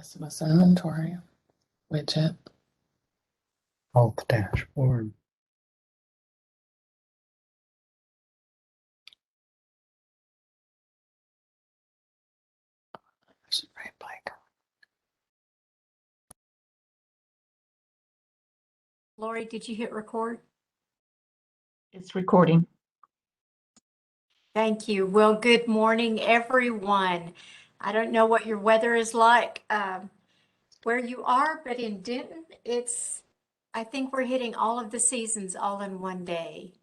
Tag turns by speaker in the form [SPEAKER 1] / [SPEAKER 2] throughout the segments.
[SPEAKER 1] SOS inventory widget.
[SPEAKER 2] Alt dashboard.
[SPEAKER 1] Right, blank.
[SPEAKER 3] Lori, did you hit record?
[SPEAKER 4] It's recording.
[SPEAKER 3] Thank you. Well, good morning, everyone. I don't know what your weather is like where you are, but in Denton, I think we're hitting all of the seasons all in one day.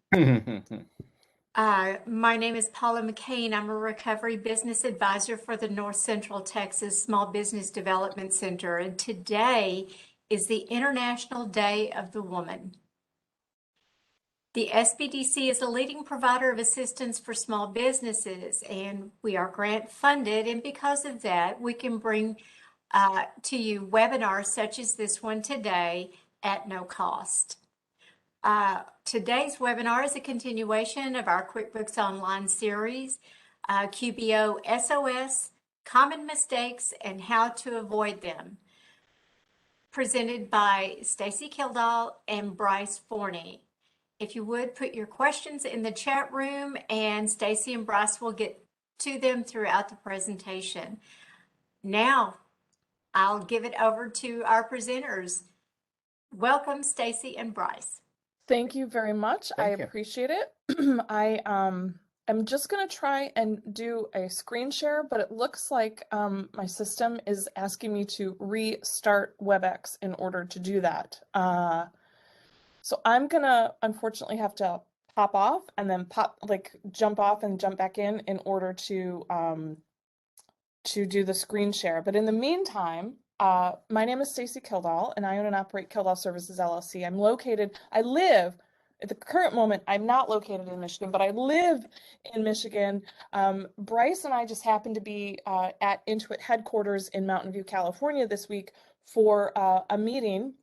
[SPEAKER 3] My name is Paula McCain. I'm a recovery business advisor for the North Central Texas Small Business Development Center, and today is the International Day of the Woman. The SBDC is a leading provider of assistance for small businesses, and we are grant funded, and because of that, we can bring to you webinars such as this one today at no cost. Today's webinar is a continuation of our QuickBooks Online series, QBO SOS, Common Mistakes and How to Avoid Them, presented by Stacy Kildal and Bryce Forney. If you would, put your questions in the chat room and Stacy and Bryce will get to them throughout the presentation. Now, I'll give it over to our presenters. Welcome, Stacy and Bryce.
[SPEAKER 1] Thank you very much. I appreciate it. I am just going to try and do a screen share, but it looks like my system is asking me to restart WebEx in order to do that. So I'm going to unfortunately have to pop off and then jump off and jump back in order to do the screen share. But in the meantime, my name is Stacy Kildal, and I own and operate Kildal Services LLC. I live, at the current moment, I'm not located in Michigan, but I live in Michigan. Bryce and I just happened to be at Intuit headquarters in Mountain View, California this week for a meeting.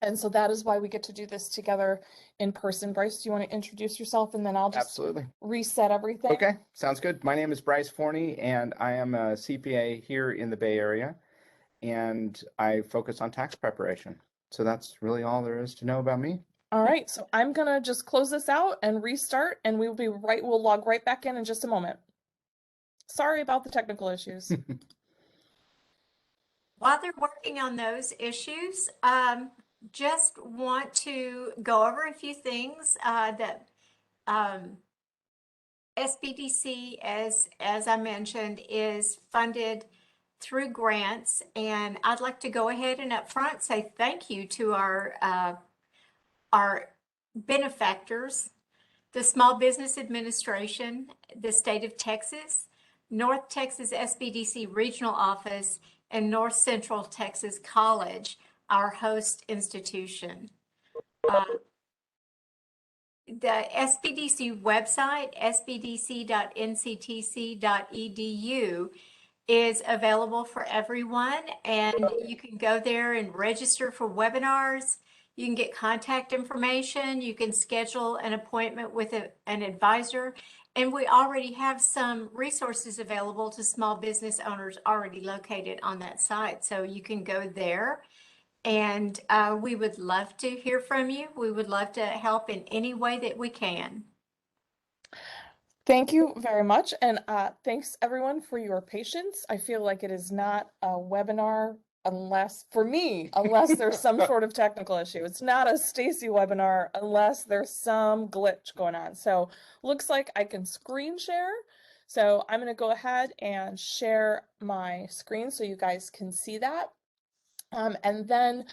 [SPEAKER 1] And so that is why we get to do this together in person. Bryce, do you want to introduce yourself, and then I'll just reset everything?
[SPEAKER 5] Okay, sounds good. My name is Bryce Forney, and I am a CPA here in the Bay Area, and I focus on tax preparation. So that's really all there is to know about me.
[SPEAKER 1] All right, so I'm gonna just close this out and restart, and we'll log right back in just a moment. Sorry about the technical issues.
[SPEAKER 3] While they're working on those issues, just want to go over a few things that SBDC, as I mentioned, is funded through grants, and I'd like to go ahead and up front say thank you to our benefactors, the Small Business Administration, the state of Texas, North Texas SBDC Regional Office, and North Central Texas College, our host institution. The SBDC website, sbdc.nctc.edu, is available for everyone, and you can go there and register for webinars. You can get contact information. You can schedule an appointment with an advisor. And we already have some resources available to small business owners already located on that site. So you can go there, and we would love to hear from you. We would love to help in any way that we can.
[SPEAKER 1] Thank you very much, and thanks everyone for your patience. I feel like it is not a webinar unless there's some sort of technical issue. It's not a Stacy webinar unless there's some glitch going on. So looks like I can screen share. So I'm going to go ahead and share my screen so you guys can see that. And then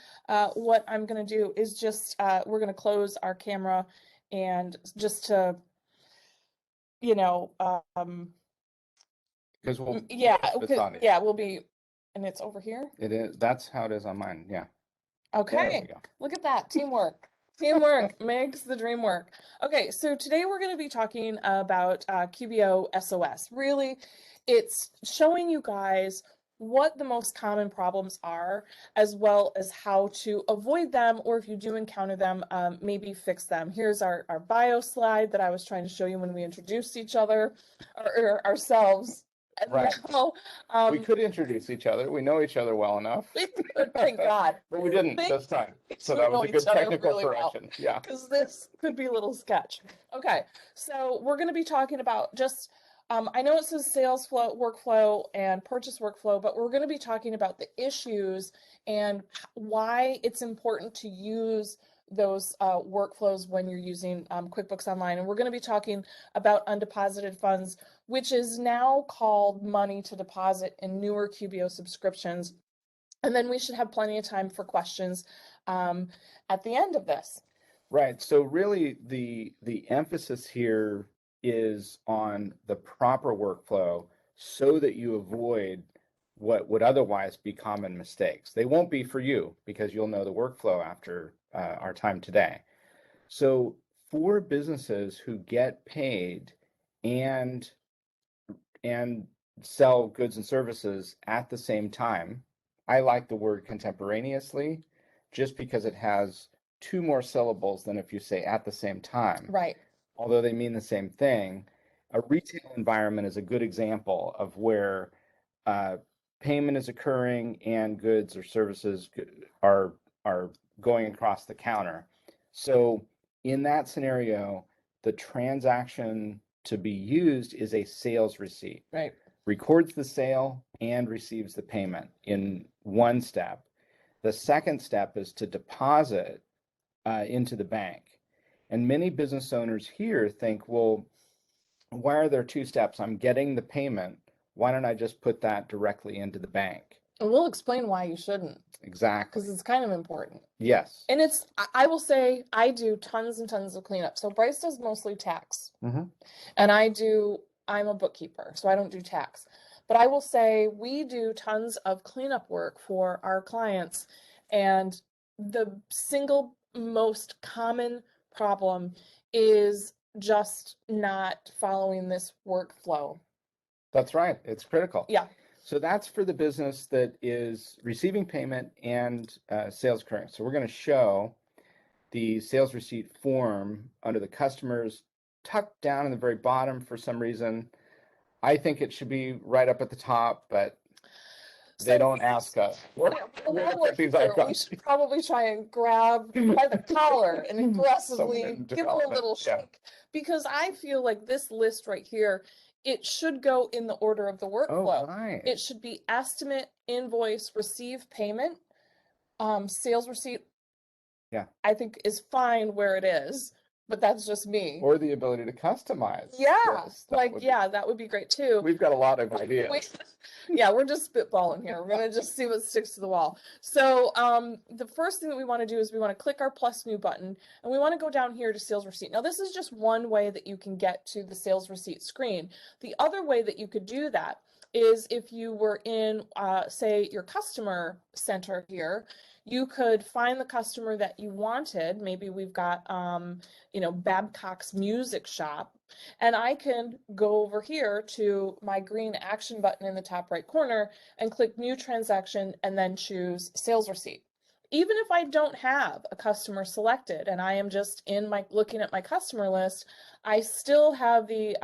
[SPEAKER 1] what I'm going to do is just we're going to close our camera, and just to
[SPEAKER 5] Because we'll
[SPEAKER 1] we'll be, and it's over here.
[SPEAKER 5] It is. That's how it is on mine. Yeah.
[SPEAKER 1] Okay. Look at that. Teamwork. Teamwork makes the dream work. Okay, so today we're going to be talking about QBO SOS. Really, it's showing you guys what the most common problems are, as well as how to avoid them, or if you do encounter them, maybe fix them. Here's our bio slide that I was trying to show you when we introduced each other, or ourselves. And
[SPEAKER 5] Right.
[SPEAKER 1] now,
[SPEAKER 5] We could introduce each other. We know each other well enough.
[SPEAKER 1] we could, thank God.
[SPEAKER 5] But we didn't
[SPEAKER 1] Thank
[SPEAKER 5] this time. So
[SPEAKER 1] we
[SPEAKER 5] that was
[SPEAKER 1] know
[SPEAKER 5] a good
[SPEAKER 1] each other
[SPEAKER 5] technical
[SPEAKER 1] really well.
[SPEAKER 5] correction. Yeah.
[SPEAKER 1] Because this could be a little sketch. Okay, so we're going to be talking about just, I know it says sales flow, workflow, and purchase workflow, but we're going to be talking about the issues and why it's important to use those workflows when you're using QuickBooks Online. And we're going to be talking about undeposited funds, which is now called money to deposit in newer QBO subscriptions. And then we should have plenty of time for questions at the end of this.
[SPEAKER 5] Right. So really the emphasis here is on the proper workflow so that you avoid what would otherwise be common mistakes. They won't be for you because you'll know the workflow after our time today. So for businesses who get paid and sell goods and services at the same time, I like the word contemporaneously just because it has two more syllables than if you say at the same time.
[SPEAKER 1] Right.
[SPEAKER 5] Although they mean the same thing. A retail environment is a good example of where payment is occurring and goods or services are going across the counter. So in that scenario, the transaction to be used is a sales receipt.
[SPEAKER 1] Right.
[SPEAKER 5] Records the sale and receives the payment in one step. The second step is to deposit into the bank. And many business owners here think, well, why are there two steps? I'm getting the payment. Why don't I just put that directly into the bank?
[SPEAKER 1] And we'll explain why you shouldn't,
[SPEAKER 5] Exactly.
[SPEAKER 1] because it's kind of important.
[SPEAKER 5] Yes.
[SPEAKER 1] And it's, I will say, I do tons and tons of cleanup. So Bryce does mostly tax.
[SPEAKER 5] Mhm.
[SPEAKER 1] And I'm a bookkeeper, so I don't do tax. But I will say we do tons of cleanup work for our clients. And the single most common problem is just not following this workflow.
[SPEAKER 5] That's right. It's critical.
[SPEAKER 1] Yeah.
[SPEAKER 5] So that's for the business that is receiving payment and sales occurring. So we're going to show the sales receipt form under the customers tucked down in the very bottom for some reason. I think it should be right up at the top, but they
[SPEAKER 1] So-
[SPEAKER 5] don't ask us.
[SPEAKER 1] While we're here, we should probably try and grab by the collar and aggressively
[SPEAKER 5] Someone in
[SPEAKER 1] give it a little
[SPEAKER 5] development, yeah.
[SPEAKER 1] shake. Because I feel like this list right here, it should go in the order of the workflow.
[SPEAKER 5] Oh, right.
[SPEAKER 1] It should be estimate, invoice, receive payment, sales receipt.
[SPEAKER 5] Yeah.
[SPEAKER 1] I think is fine where it is, but that's just me.
[SPEAKER 5] Or the ability to customize.
[SPEAKER 1] Yeah,
[SPEAKER 5] this.
[SPEAKER 1] that would be great too.
[SPEAKER 5] We've got a lot of ideas.
[SPEAKER 1] Yeah, we're just spitballing here. We're gonna just see what sticks to the wall. So the first thing that we want to do is we want to click our plus new button and we want to go down here to sales receipt. Now this is just one way that you can get to the sales receipt screen. The other way that you could do that is if you were in say your customer center here, you could find the customer that you wanted. Maybe we've got Babcock's Music Shop. And I can go over here to my green action button in the top right corner and click new transaction and then choose sales receipt. Even if I don't have a customer selected and I am just looking at my customer list, I still have the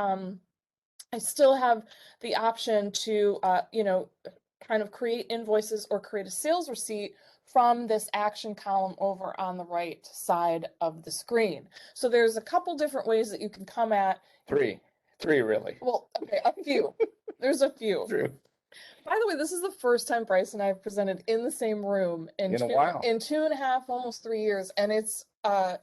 [SPEAKER 1] option to kind of create invoices or create a sales receipt from this action column over on the right side of the screen. So there's a couple different ways that you can come at.
[SPEAKER 5] Three really.
[SPEAKER 1] Well, okay, a few. There's a few.
[SPEAKER 5] True.
[SPEAKER 1] By the way, this is the first time Bryce and I have presented in the same room in
[SPEAKER 5] a while.
[SPEAKER 1] in 2.5, almost 3 years, and it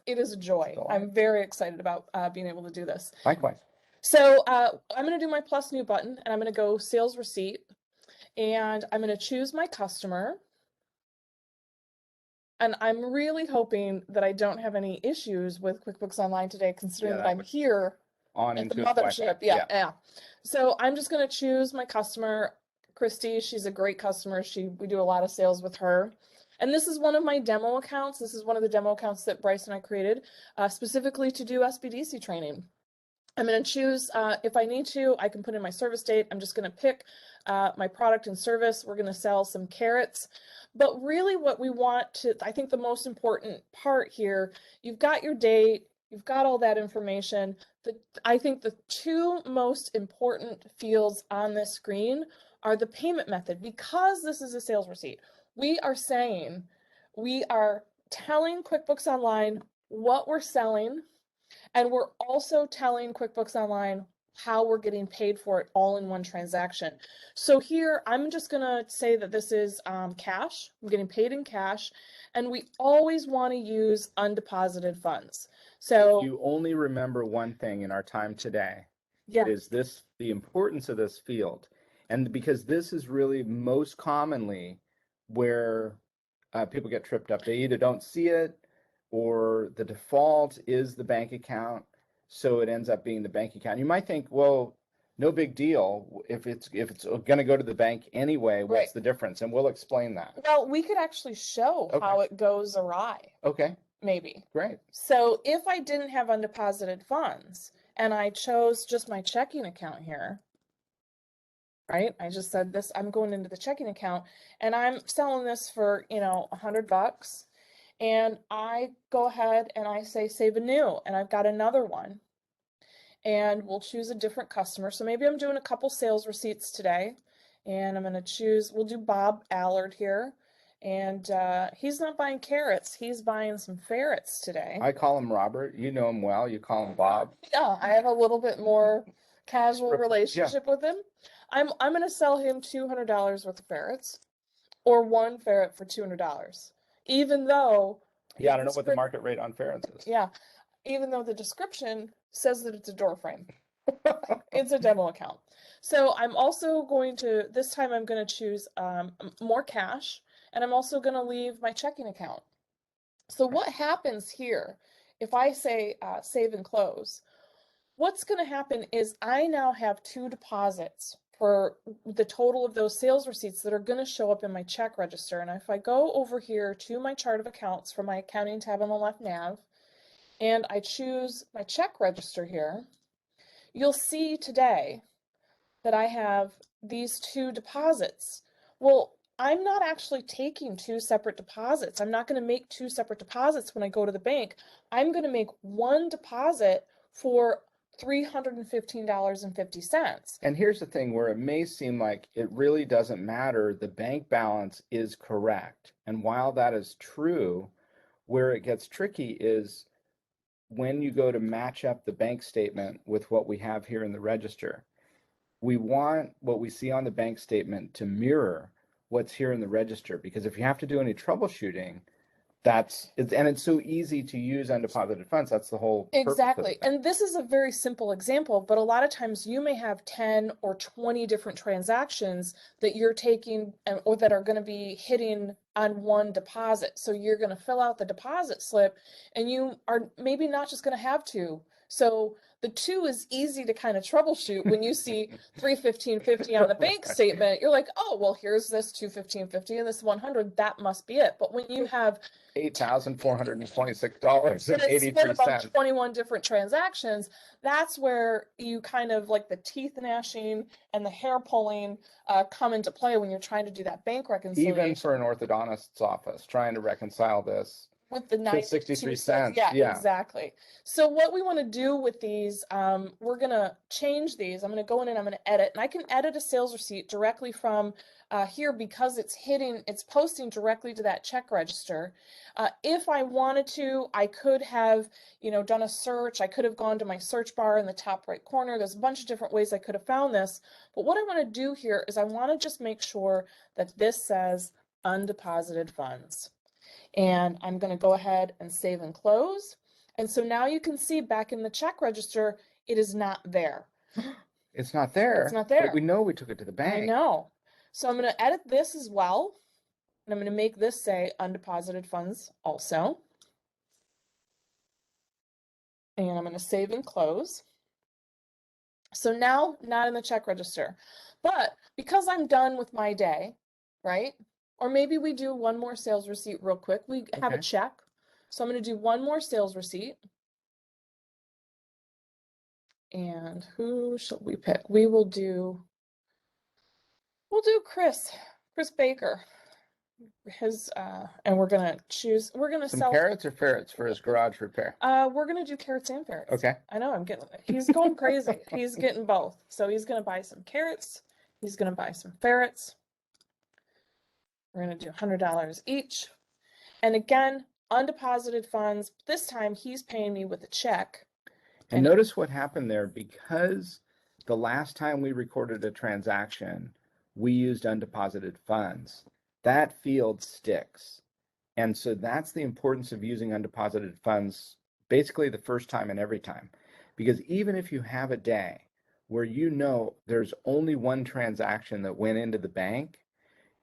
[SPEAKER 1] is a joy. I'm very excited about being able to do this.
[SPEAKER 5] Likewise.
[SPEAKER 1] So I'm going to do my plus new button, and I'm going to go sales receipt, and I'm going to choose my customer. And I'm really hoping that I don't have any issues with QuickBooks Online today, considering that I'm here
[SPEAKER 5] on
[SPEAKER 1] at the
[SPEAKER 5] into
[SPEAKER 1] mothership. Yeah. So I'm just going to choose my customer, Christy. She's a great customer. We do a lot of sales with her. And this is one of my demo accounts. This is one of the demo accounts that Bryce and I created specifically to do SBDC training. I'm going to choose, if I need to, I can put in my service date. I'm just going to pick my product and service. We're going to sell some carrots. But really what we want to, I think the most important part here, you've got your date, you've got all that information. I think the two most important fields on this screen are the payment method. Because this is a sales receipt, we are telling QuickBooks Online what we're selling, and we're also telling QuickBooks Online how we're getting paid for it all in one transaction. So here, I'm just gonna say that this is cash. I'm getting paid in cash, and we always want to use undeposited funds. So
[SPEAKER 5] You only remember one thing in our time today.
[SPEAKER 1] yeah,
[SPEAKER 5] Is this the importance of this field? And because this is really most commonly where people get tripped up. They either don't see it or the default is the bank account. So it ends up being the bank account. You might think, well, no big deal. If it's going to go to the bank anyway, what's
[SPEAKER 1] Right.
[SPEAKER 5] the difference? And we'll explain that.
[SPEAKER 1] well, we could actually show
[SPEAKER 5] Okay.
[SPEAKER 1] how it goes awry,
[SPEAKER 5] Okay,
[SPEAKER 1] maybe.
[SPEAKER 5] great.
[SPEAKER 1] So if I didn't have undeposited funds and I chose just my checking account here, right? I just said this, I'm going into the checking account and I'm selling this for, $100. And I go ahead and I say save anew, and I've got another one. And we'll choose a different customer. So maybe I'm doing a couple sales receipts today, and I'm gonna choose, we'll do Bob Allard here. And he's not buying carrots, he's buying some ferrets today.
[SPEAKER 5] I call him Robert. You know him well. You call him Bob.
[SPEAKER 1] Yeah, I have a little bit more casual
[SPEAKER 5] Yeah.
[SPEAKER 1] relationship with him. I'm gonna sell him $200 worth of ferrets, or one ferret for $200, even though
[SPEAKER 5] Yeah, I don't know
[SPEAKER 1] his
[SPEAKER 5] what the
[SPEAKER 1] descrip-
[SPEAKER 5] market rate on ferrets is.
[SPEAKER 1] yeah, even though the description says that it's a door frame. It's a demo account. So I'm also going to, this time I'm going to choose more cash, and I'm also going to leave my checking account. So what happens here, if I say save and close, what's going to happen is I now have two deposits for the total of those sales receipts that are going to show up in my check register. And if I go over here to my chart of accounts from my accounting tab on the left nav, and I choose my check register here, you'll see today that I have these two deposits. Well, I'm not actually taking two separate deposits. I'm not going to make two separate deposits when I go to the bank. I'm going to make one deposit for $315.50.
[SPEAKER 5] And here's the thing where it may seem like it really doesn't matter, the bank balance is correct. And while that is true, where it gets tricky is when you go to match up the bank statement with what we have here in the register. We want what we see on the bank statement to mirror what's here in the register, because if you have to do any troubleshooting, it's so easy to use undeposited funds. That's the whole purpose of
[SPEAKER 1] Exactly.
[SPEAKER 5] the thing.
[SPEAKER 1] And this is a very simple example, but a lot of times you may have 10 or 20 different transactions that you're taking or that are going to be hitting on one deposit. So you're going to fill out the deposit slip, and you are maybe not just going to have two. So the two is easy to kind of troubleshoot when you see $315.50 on the bank
[SPEAKER 5] Right.
[SPEAKER 1] statement. You're like, oh, well, here's this $215.50 and this 100. That must be it. But when you have
[SPEAKER 5] $8,426.83.
[SPEAKER 1] split among 21 different transactions, that's where you kind of like the teeth gnashing and the hair pulling come into play when you're trying to do that bank reconciliation.
[SPEAKER 5] Even for an orthodontist's office, trying to reconcile this
[SPEAKER 1] with the
[SPEAKER 5] to 63
[SPEAKER 1] cents.
[SPEAKER 5] cents.
[SPEAKER 1] Yeah, exactly. So what we want to do with these, we're going to change these. I'm going to go in and I'm going to edit, and I can edit a sales receipt directly from here because it's posting directly to that check register. If I wanted to, I could have, done a search. I could have gone to my search bar in the top right corner. There's a bunch of different ways I could have found this. But what I want to do here is I want to just make sure that this says undeposited funds. And I'm going to go ahead and save and close. And so now you can see back in the check register, it is not there.
[SPEAKER 5] It's not there.
[SPEAKER 1] It's not there.
[SPEAKER 5] But we know we took it to the bank.
[SPEAKER 1] I know. So I'm going to edit this as well. And I'm going to make this say undeposited funds also. And I'm going to save and close. So now not in the check register. But because I'm done with my day, right? Or maybe we do one more sales receipt real quick. We have a
[SPEAKER 5] Okay.
[SPEAKER 1] check. So I'm going to do one more sales receipt. And who shall we pick? We'll do Chris Baker. his, and we're gonna choose, we're gonna
[SPEAKER 5] Some
[SPEAKER 1] sell,
[SPEAKER 5] carrots or ferrets for his garage repair?
[SPEAKER 1] we're gonna do carrots and ferrets.
[SPEAKER 5] Okay.
[SPEAKER 1] I know, he's going crazy. He's getting both. So he's gonna buy some carrots, he's gonna buy some ferrets. We're gonna do $100 each. And again, undeposited funds, this time he's paying me with a check.
[SPEAKER 5] And notice what happened there, because the last time we recorded a transaction, we used undeposited funds. That field sticks. And so that's the importance of using undeposited funds basically the first time and every time. Because even if you have a day where you know there's only one transaction that went into the bank,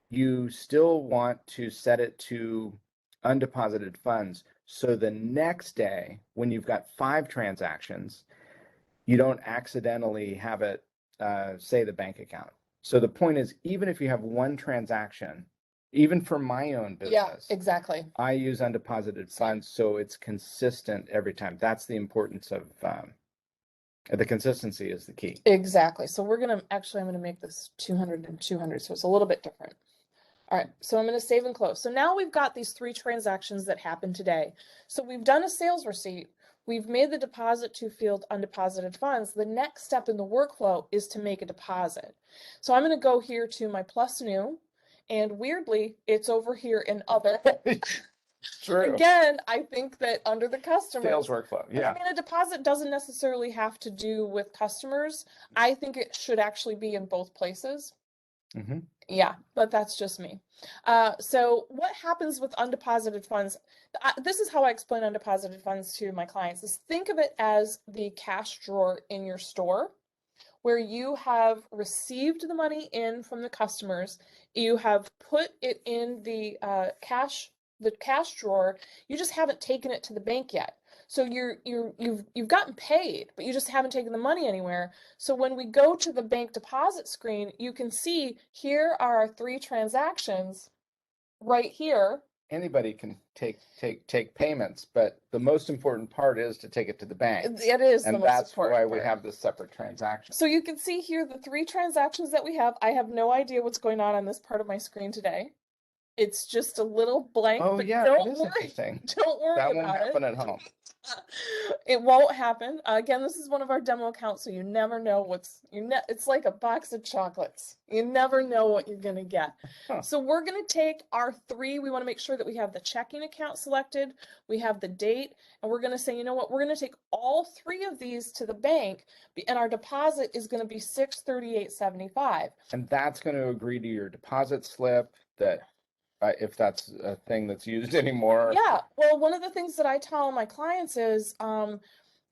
[SPEAKER 5] you still want to set it to undeposited funds. So the next day, when you've got 5 transactions, you don't accidentally have it say the bank account. So the point is, even if you have one transaction, even for my own business,
[SPEAKER 1] Yeah, exactly.
[SPEAKER 5] I use undeposited funds so it's consistent every time. That's the importance of the consistency is the key.
[SPEAKER 1] Exactly. So we're gonna, actually, I'm gonna make this 200 and 200, so it's a little bit different. All right, so I'm gonna save and close. So now we've got these 3 transactions that happened today. So we've done a sales receipt. We've made the deposit to field undeposited funds. The next step in the workflow is to make a deposit. So I'm gonna go here to my plus new, and weirdly, it's over here in other.
[SPEAKER 5] True.
[SPEAKER 1] Again, I think that under the customers.
[SPEAKER 5] Sales workflow. Yeah.
[SPEAKER 1] I mean, a deposit doesn't necessarily have to do with customers. I think it should actually be in both places.
[SPEAKER 5] Mm-hmm.
[SPEAKER 1] Yeah, but that's just me. So what happens with undeposited funds? This is how I explain undeposited funds to my clients, is think of it as the cash drawer in your store, where you have received the money in from the customers, you have put it in the cash drawer, you just haven't taken it to the bank yet. So you've gotten paid, but you just haven't taken the money anywhere. So when we go to the bank deposit screen, you can see here are our 3 transactions right here.
[SPEAKER 5] Anybody can take payments, but the most important part is to take it to the bank.
[SPEAKER 1] It is the
[SPEAKER 5] And
[SPEAKER 1] most
[SPEAKER 5] that's
[SPEAKER 1] important
[SPEAKER 5] why we
[SPEAKER 1] part.
[SPEAKER 5] have this separate transaction.
[SPEAKER 1] So you can see here the 3 transactions that we have. I have no idea what's going on this part of my screen today. It's just a little blank.
[SPEAKER 5] Oh
[SPEAKER 1] but
[SPEAKER 5] yeah,
[SPEAKER 1] don't
[SPEAKER 5] that is
[SPEAKER 1] worry.
[SPEAKER 5] interesting.
[SPEAKER 1] Don't worry
[SPEAKER 5] That won't
[SPEAKER 1] about
[SPEAKER 5] happen
[SPEAKER 1] it.
[SPEAKER 5] at home.
[SPEAKER 1] It won't happen. Again, this is one of our demo accounts, so you never know what's it's like a box of chocolates. You never know what you're gonna get.
[SPEAKER 5] Huh.
[SPEAKER 1] So we're gonna take our 3. We want to make sure that we have the checking account selected, we have the date, and we're gonna say, you know what, we're gonna take all 3 of these to the bank, and our deposit is gonna be $638.75.
[SPEAKER 5] And that's going to agree to your deposit slip that if that's a thing that's used anymore.
[SPEAKER 1] Yeah, well, one of the things that I tell my clients is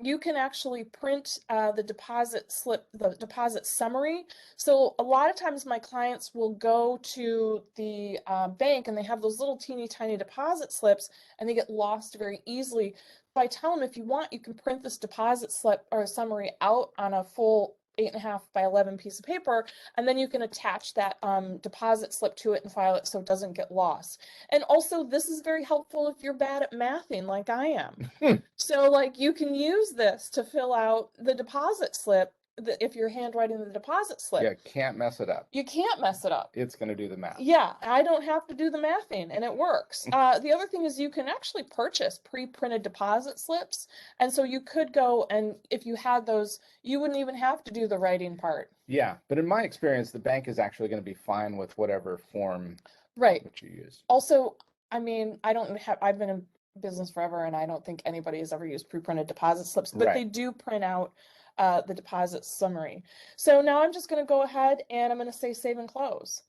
[SPEAKER 1] you can actually print the deposit slip, the deposit summary. So a lot of times my clients will go to the bank and they have those little teeny tiny deposit slips and they get lost very easily. So I tell them, if you want, you can print this deposit slip or summary out on a full 8.5 by 11 piece of paper, and then you can attach that deposit slip to it and file it so it doesn't get lost. And also, this is very helpful if you're bad at mathing like I am. So like you can use this to fill out the deposit slip if you're handwriting the deposit slip.
[SPEAKER 5] Yeah, can't mess it up.
[SPEAKER 1] You can't mess it up.
[SPEAKER 5] It's going to do the math.
[SPEAKER 1] Yeah, I don't have to do the mathing, and it works. The other thing is you can actually purchase pre-printed deposit slips, and so you could go and if you had those, you wouldn't even have to do the writing part.
[SPEAKER 5] Yeah, but in my experience, the bank is actually going to be fine with whatever form
[SPEAKER 1] Right.
[SPEAKER 5] that you use.
[SPEAKER 1] Also, I mean, I've been in business forever, and I don't think anybody has ever used pre-printed deposit slips, but they
[SPEAKER 5] Right.
[SPEAKER 1] do print out the deposit summary. So now I'm just going to go ahead and I'm going to say save and close.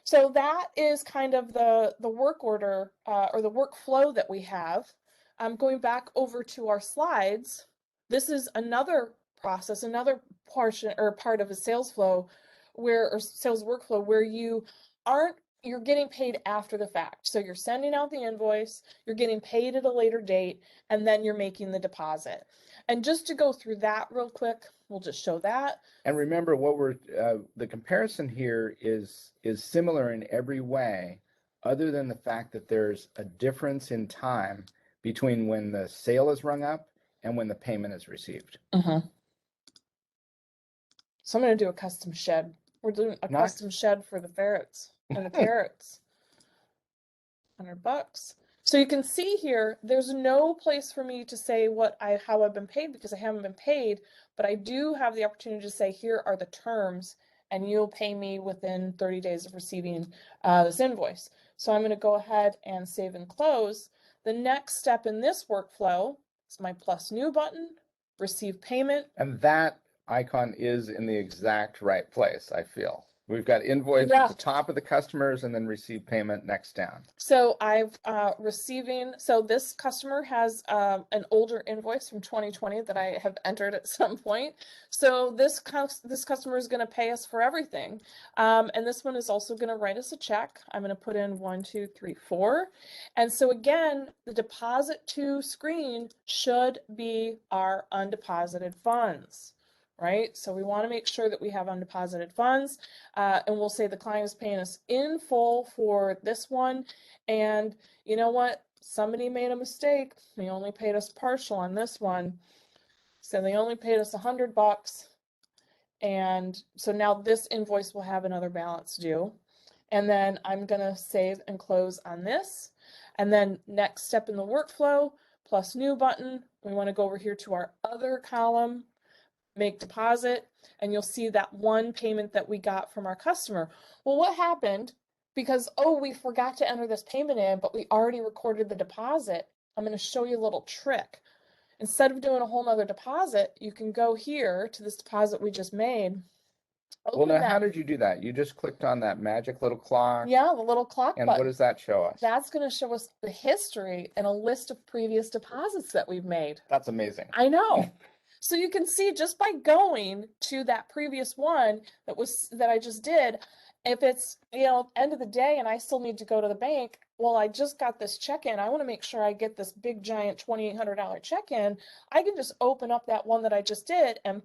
[SPEAKER 1] So that is kind of the work order or the workflow that we have. Going back over to our slides, this is another process, another portion or part of a sales flow or sales workflow where you're getting paid after the fact. So you're sending out the invoice, you're getting paid at a later date, and then you're making the deposit. And just to go through that real quick, we'll just show that.
[SPEAKER 5] And remember what the comparison here is similar in every way, other than the fact that there's a difference in time between when the sale is rung up and when the payment is received.
[SPEAKER 1] So I'm going to do a custom shed. We're doing a
[SPEAKER 5] Nice.
[SPEAKER 1] custom shed for the ferrets and the carrots. $100. So you can see here, there's no place for me to say how I've been paid because I haven't been paid, but I do have the opportunity to say, here are the terms, and you'll pay me within 30 days of receiving this invoice. So I'm going to go ahead and save and close. The next step in this workflow is my plus new button, receive payment.
[SPEAKER 5] And that icon is in the exact right place, I feel. We've got invoice at the top of the customers and then receive payment next down.
[SPEAKER 1] So I've so this customer has an older invoice from 2020 that I have entered at some point. So this customer is going to pay us for everything. And this one is also going to write us a check. I'm going to put in 1, 2, 3, 4. And so again, the deposit to screen should be our undeposited funds. Right? So we want to make sure that we have undeposited funds, and we'll say the client is paying us in full for this one. And you know what? Somebody made a mistake. They only paid us partial on this one. So they only paid us $100. And so now this invoice will have another balance due. And then I'm going to save and close on this. And then next step in the workflow, plus new button. We want to go over here to our other column, make deposit, and you'll see that one payment that we got from our customer. Well, what happened? Because, we forgot to enter this payment in, but we already recorded the deposit. I'm going to show you a little trick. Instead of doing a whole nother deposit, you can go here to this deposit we just made.
[SPEAKER 5] Well, now, how did you do that? You just clicked on that magic little clock?
[SPEAKER 1] Yeah, the little clock
[SPEAKER 5] and
[SPEAKER 1] button.
[SPEAKER 5] What does that show us?
[SPEAKER 1] That's going to show us the history and a list of previous deposits that we've made.
[SPEAKER 5] That's amazing.
[SPEAKER 1] I know. So you can see just by going to that previous one that I just did, if it's, end of the day and I still need to go to the bank, well, I just got this check in. I want to make sure I get this big giant $2,800 check in. I can just open up that one that I just did and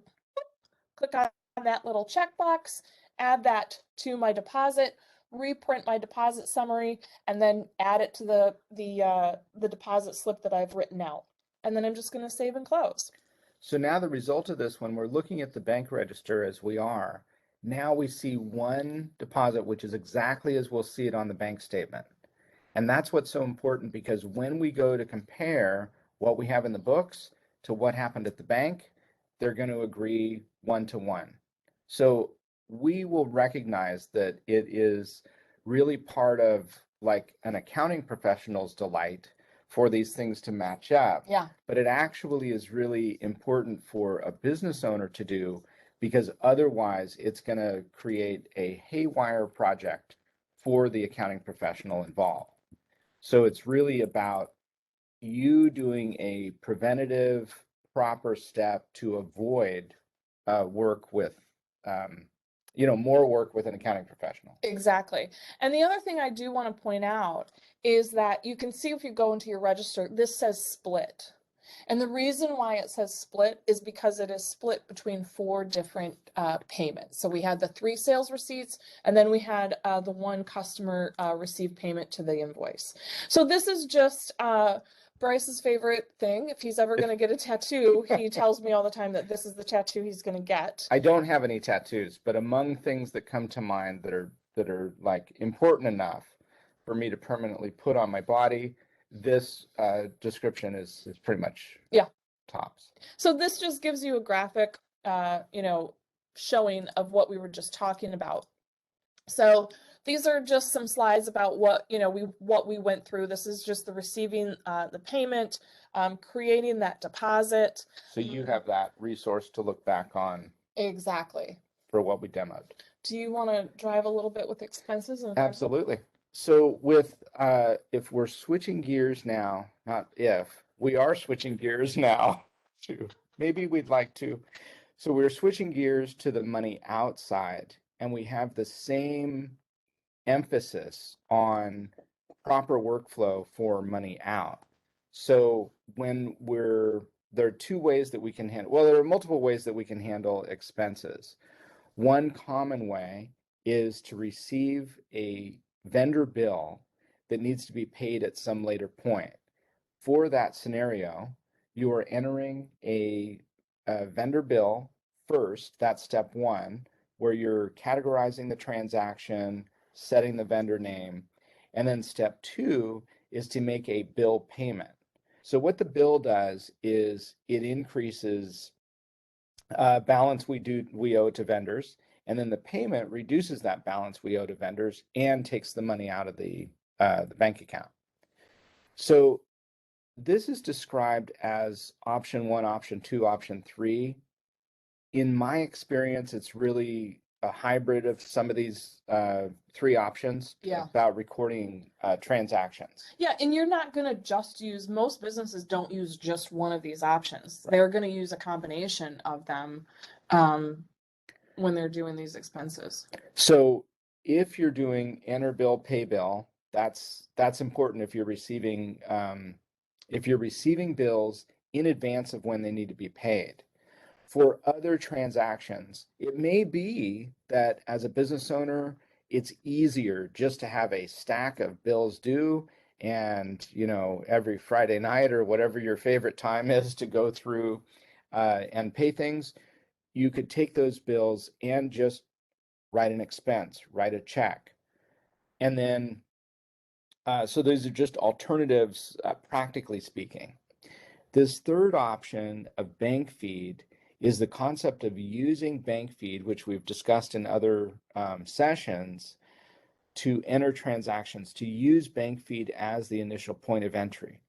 [SPEAKER 1] click on that little checkbox, add that to my deposit, reprint my deposit summary, and then add it to the deposit slip that I've written out. And then I'm just going to save and close.
[SPEAKER 5] So now the result of this, when we're looking at the bank register as we are, now we see one deposit, which is exactly as we'll see it on the bank statement. And that's what's so important, because when we go to compare what we have in the books to what happened at the bank, they're going to agree 1-to-1. So we will recognize that it is really part of like an accounting professional's delight for these things to match up.
[SPEAKER 1] Yeah.
[SPEAKER 5] But it actually is really important for a business owner to do, because otherwise it's going to create a haywire project for the accounting professional involved. So it's really about you doing a preventative, proper step to avoid work with, more work with an accounting professional.
[SPEAKER 1] Exactly. And the other thing I do want to point out is that you can see if you go into your register, this says split. And the reason why it says split is because it is split between 4 different payments. So we had the 3 sales receipts, and then we had the 1 customer received payment to the invoice. So this is just Bryce's favorite thing. If he's ever going to get a tattoo, he tells me all the time that this is the tattoo he's going to get.
[SPEAKER 5] I don't have any tattoos, but among things that come to mind that are like important enough for me to permanently put on my body, this description is pretty much tops.
[SPEAKER 1] So this just gives you a graphic, showing of what we were just talking about. So these are just some slides about what we went through. This is just the receiving the payment, creating that deposit.
[SPEAKER 5] So you have that resource to look back on.
[SPEAKER 1] Exactly.
[SPEAKER 5] For what we demoed.
[SPEAKER 1] Do you want to drive a little bit with expenses?
[SPEAKER 5] Absolutely. So with if we're switching gears now, not if, we are switching gears now to, maybe we'd like to. So we're switching gears to the money outside, and we have the same emphasis on proper workflow for money out. So when there are 2 ways that we can handle, well, there are multiple ways that we can handle expenses. One common way is to receive a vendor bill that needs to be paid at some later point. For that scenario, you are entering a vendor bill first. That's step 1, where you're categorizing the transaction, setting the vendor name, And then step 2 is to make a bill payment. So what the bill does is it increases balance we owe to vendors, and then the payment reduces that balance we owe to vendors and takes the money out of the bank account. So this is described as option 1, option 2, option 3. In my experience, it's really a hybrid of some of these 3 options about recording transactions.
[SPEAKER 1] Yeah, and you're not going to just use, most businesses don't use just one of these options. They're going to use a combination of them when they're doing these expenses.
[SPEAKER 5] So if you're doing enter bill, pay bill, that's important if you're receiving bills in advance of when they need to be paid. For other transactions, it may be that as a business owner, it's easier just to have a stack of bills due and, every Friday night or whatever your favorite time is to go through and pay things, you could take those bills and just write an expense, write a check. And then, so those are just alternatives, practically speaking. This third option of bank feed is the concept of using bank feed, which we've discussed in other sessions, to enter transactions, to use bank feed as the initial point of entry.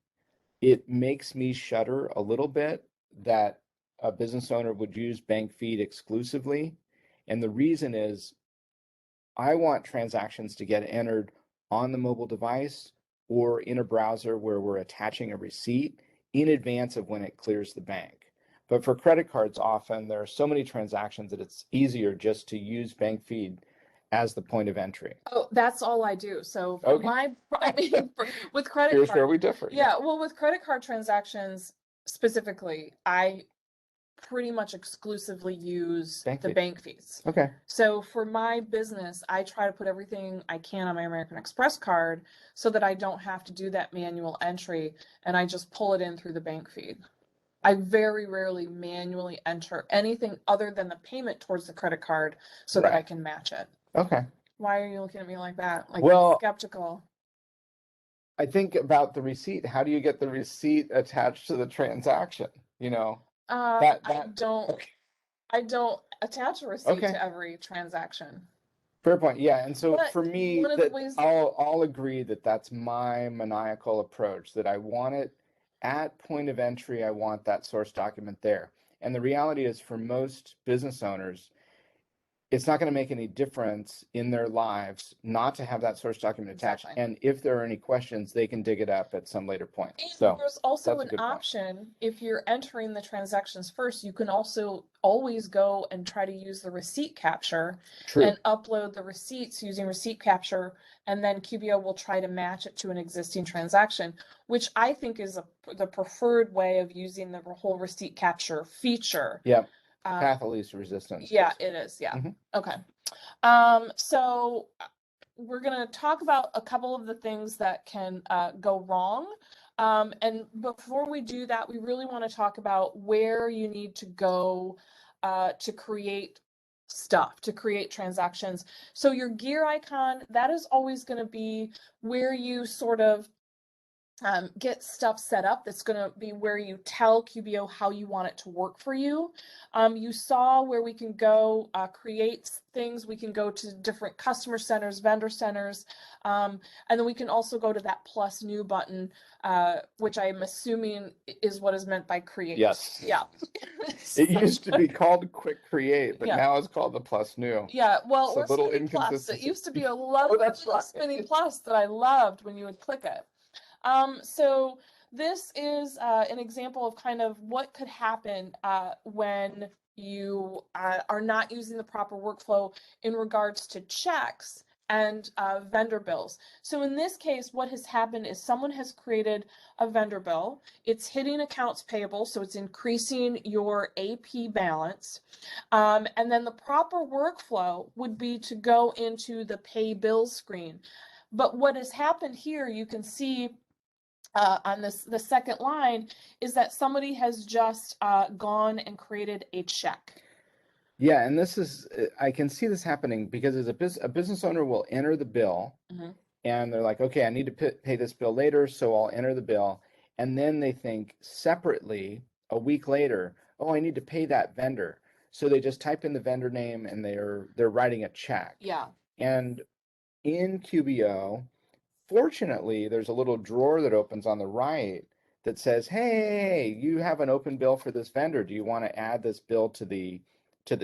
[SPEAKER 5] It makes me shudder a little bit that a business owner would use bank feed exclusively. And the reason is I want transactions to get entered on the mobile device or in a browser where we're attaching a receipt in advance of when it clears the bank. But for credit cards, often there are so many transactions that it's easier just to use bank feed as the point of entry.
[SPEAKER 1] Oh, that's all I do. So for with credit
[SPEAKER 5] Here's
[SPEAKER 1] card,
[SPEAKER 5] where we differ.
[SPEAKER 1] yeah, well, with credit card transactions specifically, I pretty much exclusively use the bank fees.
[SPEAKER 5] Okay.
[SPEAKER 1] So for my business, I try to put everything I can on my American Express card so that I don't have to do that manual entry, and I just pull it in through the bank feed. I very rarely manually enter anything other than the payment towards the credit card so that I can match it.
[SPEAKER 5] Okay.
[SPEAKER 1] Why are you looking at me like that? Like,
[SPEAKER 5] Well,
[SPEAKER 1] skeptical.
[SPEAKER 5] I think about the receipt. How do you get the receipt attached to the transaction?
[SPEAKER 1] I don't attach a receipt to every transaction.
[SPEAKER 5] Fair point. Yeah. And so
[SPEAKER 1] But
[SPEAKER 5] for me,
[SPEAKER 1] one of the ways
[SPEAKER 5] I'll agree that that's my maniacal approach, that I want it at point of entry. I want that source document there. And the reality is, for most business owners, it's not going to make any difference in their lives not to have that source document attached.
[SPEAKER 1] Exactly.
[SPEAKER 5] And if there are any questions, they can dig it up at some later point.
[SPEAKER 1] And
[SPEAKER 5] So
[SPEAKER 1] there's also
[SPEAKER 5] that's a
[SPEAKER 1] an
[SPEAKER 5] good point.
[SPEAKER 1] option, if you're entering the transactions first, you can also always go and try to use the receipt capture
[SPEAKER 5] True.
[SPEAKER 1] and upload the receipts using receipt capture, and then QBO will try to match it to an existing transaction, which I think is the preferred way of using the whole receipt capture feature.
[SPEAKER 5] Yeah. Path of least resistance.
[SPEAKER 1] Yeah, it is. Yeah.
[SPEAKER 5] Mhm.
[SPEAKER 1] Okay. So we're going to talk about a couple of the things that can go wrong. And before we do that, we really want to talk about where you need to go to create stuff, to create transactions. So your gear icon, that is always going to be where you sort of get stuff set up. That's going to be where you tell QBO how you want it to work for you. You saw where we can go create things. We can go to different customer centers, vendor centers, and then we can also go to that plus new button, which I'm assuming is what is meant by create.
[SPEAKER 5] Yes.
[SPEAKER 1] Yeah.
[SPEAKER 5] It used to be called Quick Create, but
[SPEAKER 1] Yeah.
[SPEAKER 5] now it's called the Plus New.
[SPEAKER 1] Yeah, well,
[SPEAKER 5] So
[SPEAKER 1] or
[SPEAKER 5] little
[SPEAKER 1] Spinny Plus. It
[SPEAKER 5] inconsistency.
[SPEAKER 1] used to be a lovely
[SPEAKER 5] that's
[SPEAKER 1] little
[SPEAKER 5] right.
[SPEAKER 1] Spinny Plus that I loved when you would click it. So this is an example of kind of what could happen when you are not using the proper workflow in regards to checks and vendor bills. So in this case, what has happened is someone has created a vendor bill. It's hitting accounts payable, so it's increasing your AP balance. And then the proper workflow would be to go into the pay bill screen. But what has happened here, you can see on the second line, is that somebody has just gone and created a check.
[SPEAKER 5] Yeah, and this is, I can see this happening because as a business owner will enter the bill,
[SPEAKER 1] Mhm.
[SPEAKER 5] and they're like, okay, I need to pay this bill later, so I'll enter the bill. And then they think separately a week later, oh, I need to pay that vendor. So they just type in the vendor name and they're writing a check.
[SPEAKER 1] Yeah.
[SPEAKER 5] And in QBO, fortunately, there's a little drawer that opens on the right that says, hey, you have an open bill for this vendor. Do you want to add this bill to the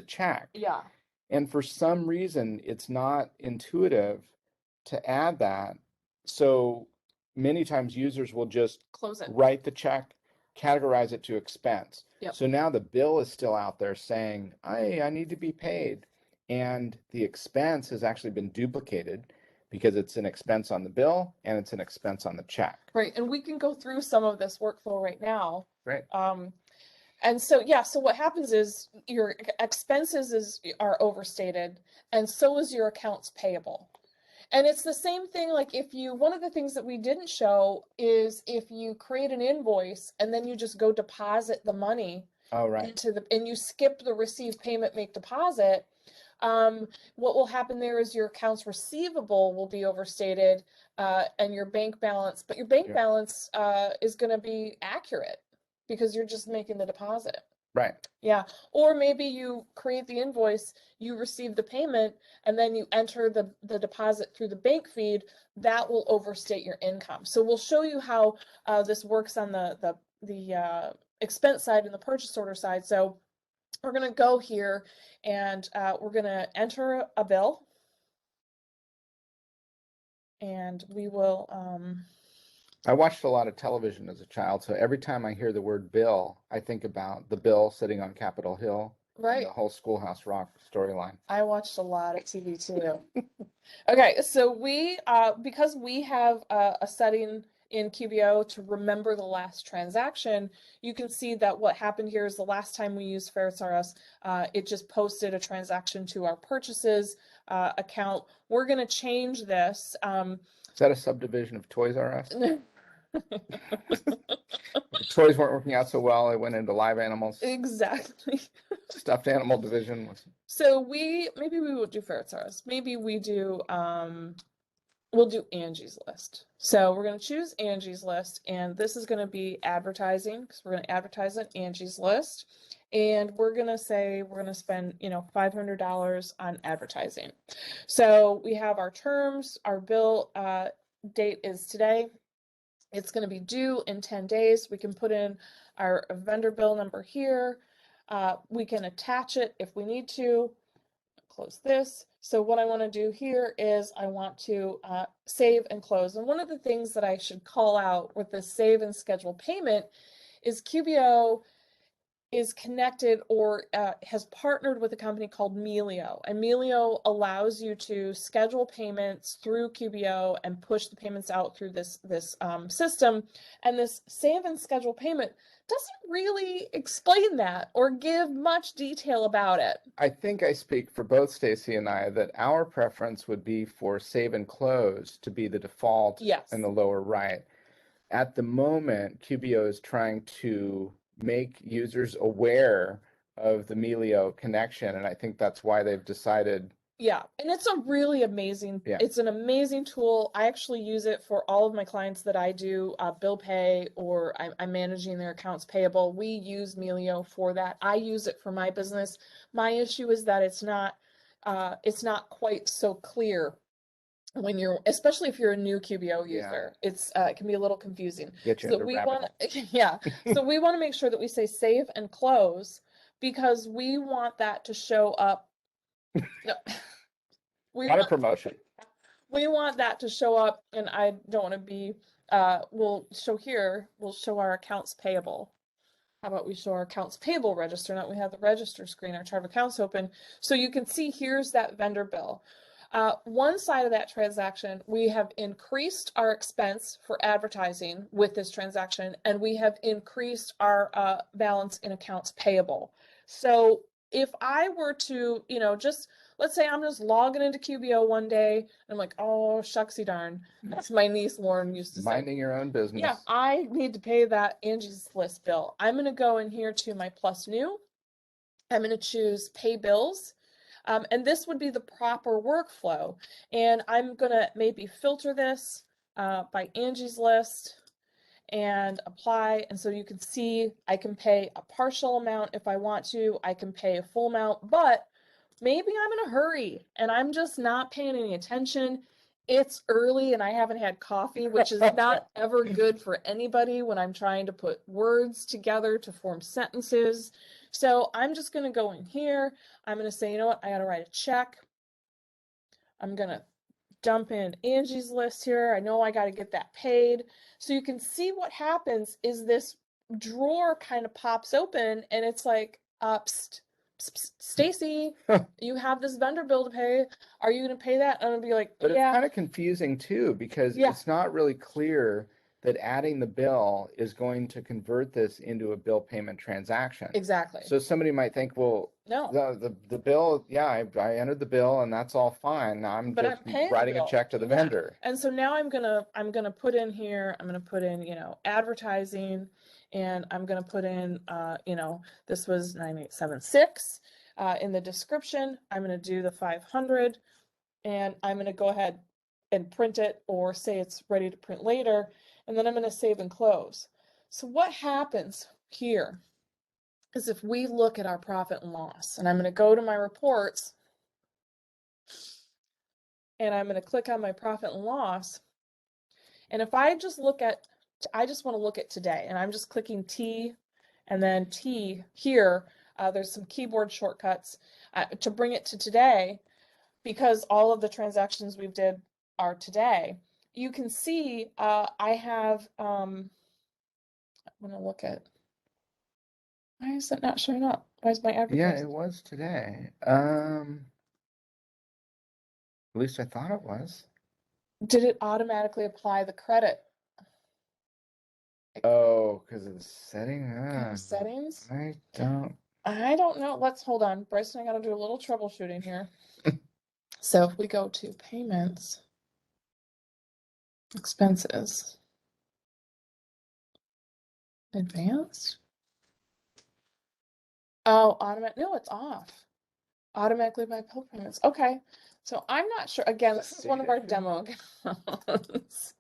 [SPEAKER 5] check?
[SPEAKER 1] Yeah.
[SPEAKER 5] And for some reason, it's not intuitive to add that. So many times users will just
[SPEAKER 1] Close it.
[SPEAKER 5] write the check, categorize it to expense.
[SPEAKER 1] Yep.
[SPEAKER 5] So now the bill is still out there saying, I need to be paid. And the expense has actually been duplicated because it's an expense on the bill and it's an expense on the check.
[SPEAKER 1] Right. And we can go through some of this workflow right now.
[SPEAKER 5] Right.
[SPEAKER 1] And so, yeah, so what happens is your expenses are overstated, and so is your accounts payable. And it's the same thing, like one of the things that we didn't show is if you create an invoice and then you just go deposit the money
[SPEAKER 5] Oh, right.
[SPEAKER 1] and you skip the receive payment, make deposit, what will happen there is your accounts receivable will be overstated, and your bank balance, but your bank balance, is going to be accurate because you're just making the deposit.
[SPEAKER 5] Right.
[SPEAKER 1] Yeah. Or maybe you create the invoice, you receive the payment, and then you enter the deposit through the bank feed. That will overstate your income. So we'll show you how this works on the expense side and the purchase order side. So we're going to go here and we're going to enter a bill. And we will
[SPEAKER 5] I watched a lot of television as a child, so every time I hear the word bill, I think about the bill sitting on Capitol Hill.
[SPEAKER 1] right.
[SPEAKER 5] The whole Schoolhouse Rock storyline.
[SPEAKER 1] I watched a lot of TV too. Okay, so we because we have a setting in QBO to remember the last transaction, you can see that what happened here is the last time we used Ferrets RS, it just posted a transaction to our purchases account. We're going to change this.
[SPEAKER 5] Is that a subdivision of Toys R Us? Toys weren't working out so well. They went into live animals.
[SPEAKER 1] Exactly.
[SPEAKER 5] Stuffed animal division was.
[SPEAKER 1] So maybe we will do Ferrets RS. Maybe we do we'll do Angie's List. So we're going to choose Angie's List, and this is going to be advertising because we're going to advertise on Angie's List, and we're going to say we're going to spend $500 on advertising. So we have our terms. Our bill date is today. It's going to be due in 10 days. We can put in our vendor bill number here. We can attach it if we need to. Close this. So what I want to do here is I want to save and close. And one of the things that I should call out with this save and schedule payment is QBO is connected or has partnered with a company called Melio. And Melio allows you to schedule payments through QBO and push the payments out through this system. And this save and schedule payment doesn't really explain that or give much detail about it.
[SPEAKER 5] I think I speak for both Stacy and I that our preference would be for save and close to be the default in the lower right. At the moment, QBO is trying to make users aware of the Melio connection, and I think that's why they've decided.
[SPEAKER 1] Yeah, and it's a really amazing, it's an amazing tool. I actually use it for all of my clients that I do bill pay, or I'm managing their accounts payable. We use Melio for that. I use it for my business. My issue is that it's not quite so clear when you're, especially if you're a new QBO user. It's it can be a little confusing. So we want so we want to make sure that we say save and close, because we want that to show up. No,
[SPEAKER 5] Not a promotion.
[SPEAKER 1] We want that to show up, and I don't want to be we'll show our accounts payable. How about we show our accounts payable register? Now we have the register screen, our chart of accounts open. So you can see here's that vendor bill. One side of that transaction, we have increased our expense for advertising with this transaction, and we have increased our balance in accounts payable. So if I were to, just let's say I'm just logging into QBO one day and I'm like, oh, shucksy darn. That's my niece Lauren used to say.
[SPEAKER 5] Minding your own business.
[SPEAKER 1] Yeah, I need to pay that Angie's List bill. I'm going to go in here to my Plus New. I'm going to choose Pay Bills. And this would be the proper workflow. And I'm gonna maybe filter this by Angie's List and apply. And so you can see I can pay a partial amount if I want to. I can pay a full amount, but maybe I'm in a hurry and I'm just not paying any attention. It's early and I haven't had coffee, which is not ever good for anybody when I'm trying to put words together to form sentences. So I'm just going to go in here. I'm going to say, you know what? I got to write a check. I'm going to dump in Angie's List here. I know I got to get that paid. So you can see what happens is this drawer kind of pops open and it's like, Stacy, you have this vendor bill to pay. Are you going to pay that? I'm going to be like,
[SPEAKER 5] But it's
[SPEAKER 1] yeah,
[SPEAKER 5] kind of confusing too, because
[SPEAKER 1] Yeah.
[SPEAKER 5] it's not really clear that adding the bill is going to convert this into a bill payment transaction.
[SPEAKER 1] exactly.
[SPEAKER 5] So somebody might think, well,
[SPEAKER 1] No,
[SPEAKER 5] the bill, yeah, I entered the bill and that's all fine. Now I'm
[SPEAKER 1] But
[SPEAKER 5] just
[SPEAKER 1] I'm paying the
[SPEAKER 5] writing a
[SPEAKER 1] bill.
[SPEAKER 5] check to the
[SPEAKER 1] Yeah.
[SPEAKER 5] vendor.
[SPEAKER 1] and so now I'm gonna put in here, I'm gonna put in, you know, advertising, and I'm gonna put in, you know, this was 9876. In the description, I'm gonna do the 500, and I'm gonna go ahead and print it or say it's ready to print later, and then I'm gonna save and close. So what happens here is if we look at our profit and loss, and I'm gonna go to my reports, and I'm going to click on my profit and loss. And if I just look at, I just want to look at today, and I'm just clicking T and then T here. There's some keyboard shortcuts to bring it to today, because all of the transactions we've did are today. You can see I have, I'm going to look at, why is it not showing up? Why is my
[SPEAKER 5] Yeah,
[SPEAKER 1] advertising?
[SPEAKER 5] it was today. At least I thought it was.
[SPEAKER 1] Did it automatically apply the credit?
[SPEAKER 5] Oh, because of the setting.
[SPEAKER 1] Settings?
[SPEAKER 5] I
[SPEAKER 1] don't know. Let's hold on. Bryce and I got to do a little troubleshooting here. So if we go to payments, expenses, advanced. Oh, automatic. No, it's off. Automatically by bill payments. Okay. So I'm not sure. Again, this is one of our demo accounts.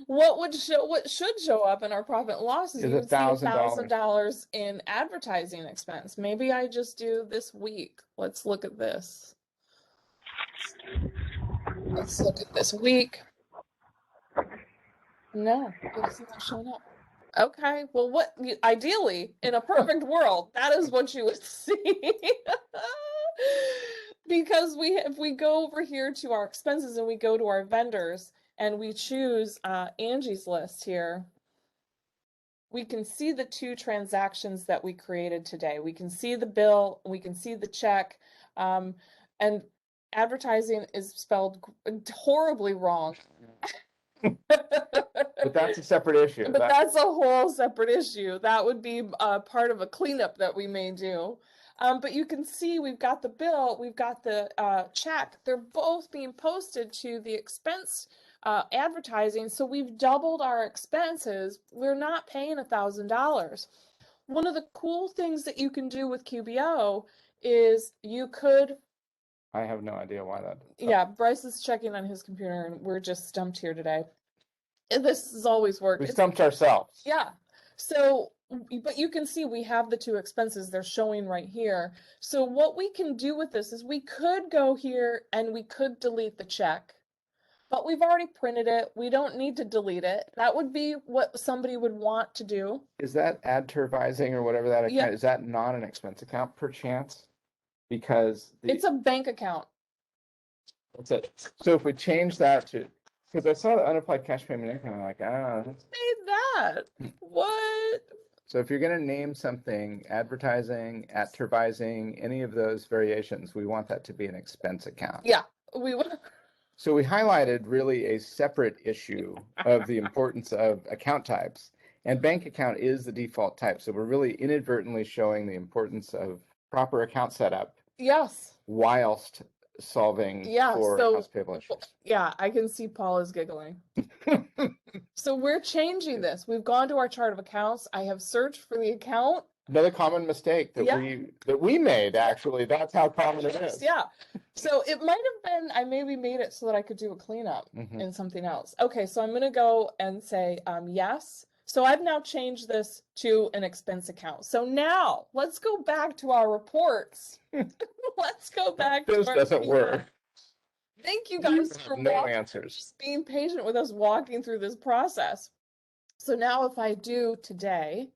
[SPEAKER 1] What should show up in our profit and loss is
[SPEAKER 5] Is
[SPEAKER 1] you would see
[SPEAKER 5] $1,000.
[SPEAKER 1] $1,000 in advertising expense. Maybe I just do this week. Let's look at this. Let's look at this week. No, it's not showing up. Okay, well, ideally, in a perfect world, that is what you would see. Because if we go over here to our expenses and we go to our vendors and we choose Angie's List here, we can see the two transactions that we created today. We can see the bill, we can see the check, and advertising is spelled horribly wrong.
[SPEAKER 5] But that's a separate issue.
[SPEAKER 1] But that's a whole separate issue. That would be part of a cleanup that we may do. But you can see we've got the bill, we've got the check. They're both being posted to the expense advertising. So we've doubled our expenses. We're not paying $1,000. One of the cool things that you can do with QBO is you could.
[SPEAKER 5] I have no idea why that.
[SPEAKER 1] Yeah, Bryce is checking on his computer and we're just stumped here today. This has always worked.
[SPEAKER 5] We stumped ourselves.
[SPEAKER 1] Yeah. So, but you can see we have the two expenses, they're showing right here. So what we can do with this is we could go here and we could delete the check, but we've already printed it. We don't need to delete it. That would be what somebody would want to do.
[SPEAKER 5] Is that advertising or whatever that account,
[SPEAKER 1] Yeah.
[SPEAKER 5] is that not an expense account per chance? Because
[SPEAKER 1] It's a bank account.
[SPEAKER 5] that's it. So if we change that to, because I saw the unapplied cash payment income, I'm like, that's.
[SPEAKER 1] Say that. What?
[SPEAKER 5] So if you're going to name something advertising, advertising, any of those variations, we want that to be an expense account.
[SPEAKER 1] Yeah, we would.
[SPEAKER 5] So we highlighted really a separate issue of the importance of account types, and bank account is the default type. So we're really inadvertently showing the importance of proper account setup
[SPEAKER 1] Yes.
[SPEAKER 5] whilst solving
[SPEAKER 1] Yeah,
[SPEAKER 5] for
[SPEAKER 1] so-
[SPEAKER 5] accounts payable issues.
[SPEAKER 1] Yeah, I can see Paul is giggling. So we're changing this. We've gone to our chart of accounts. I have searched for the account
[SPEAKER 5] Another common mistake that
[SPEAKER 1] Yeah.
[SPEAKER 5] we made, actually. That's how common it is.
[SPEAKER 1] Yeah. So it might have been, I maybe made it so that I could do a cleanup
[SPEAKER 5] Mhm.
[SPEAKER 1] in something else. Okay, so I'm going to go and say yes. So I've now changed this to an expense account. So now let's go back to our reports. Let's go back to
[SPEAKER 5] This
[SPEAKER 1] our
[SPEAKER 5] doesn't work.
[SPEAKER 1] Thank you
[SPEAKER 5] You
[SPEAKER 1] guys for
[SPEAKER 5] have no
[SPEAKER 1] walking,
[SPEAKER 5] answers.
[SPEAKER 1] just being patient with us walking through this process. So now if I do today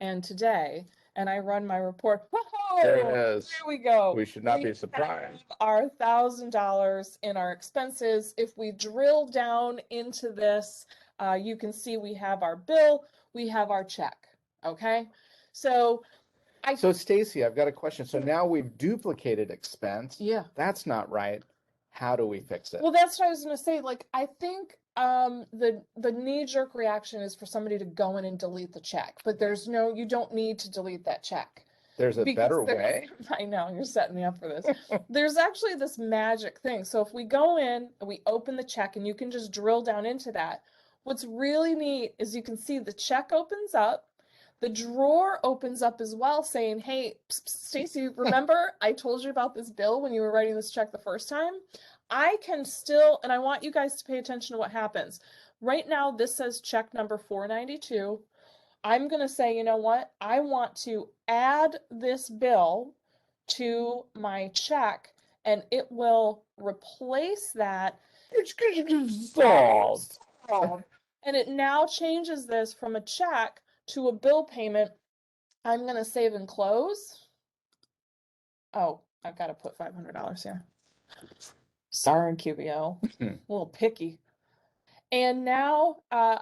[SPEAKER 1] and today, and I run my report, whoa,
[SPEAKER 5] There it is.
[SPEAKER 1] there we go.
[SPEAKER 5] We should not
[SPEAKER 1] We
[SPEAKER 5] be surprised.
[SPEAKER 1] have our $1,000 in our expenses. If we drill down into this, you can see we have our bill, we have our check. Okay, so
[SPEAKER 5] So Stacy, I've got a question. So now we've duplicated expense.
[SPEAKER 1] yeah.
[SPEAKER 5] That's not right. How do we fix it?
[SPEAKER 1] Well, that's what I was gonna say. Like, I think the knee-jerk reaction is for somebody to go in and delete the check, but there's no, you don't need to delete that check.
[SPEAKER 5] There's a
[SPEAKER 1] Because
[SPEAKER 5] better
[SPEAKER 1] there's-
[SPEAKER 5] way.
[SPEAKER 1] I know, you're setting me up for this. There's actually this magic thing. So if we go in and we open the check and you can just drill down into that, what's really neat is you can see the check opens up, the drawer opens up as well, saying, hey, Stacy, remember I told you about this bill when you were writing this check the first time? I can still, and I want you guys to pay attention to what happens. Right now, this says check number 492. I'm going to say, you know what? I want to add this bill to my check, and it will replace that.
[SPEAKER 5] Solved.
[SPEAKER 1] And it now changes this from a check to a bill payment. I'm going to save and close. Oh, I've got to put $500 here. Sorry, QBO. A little picky. And now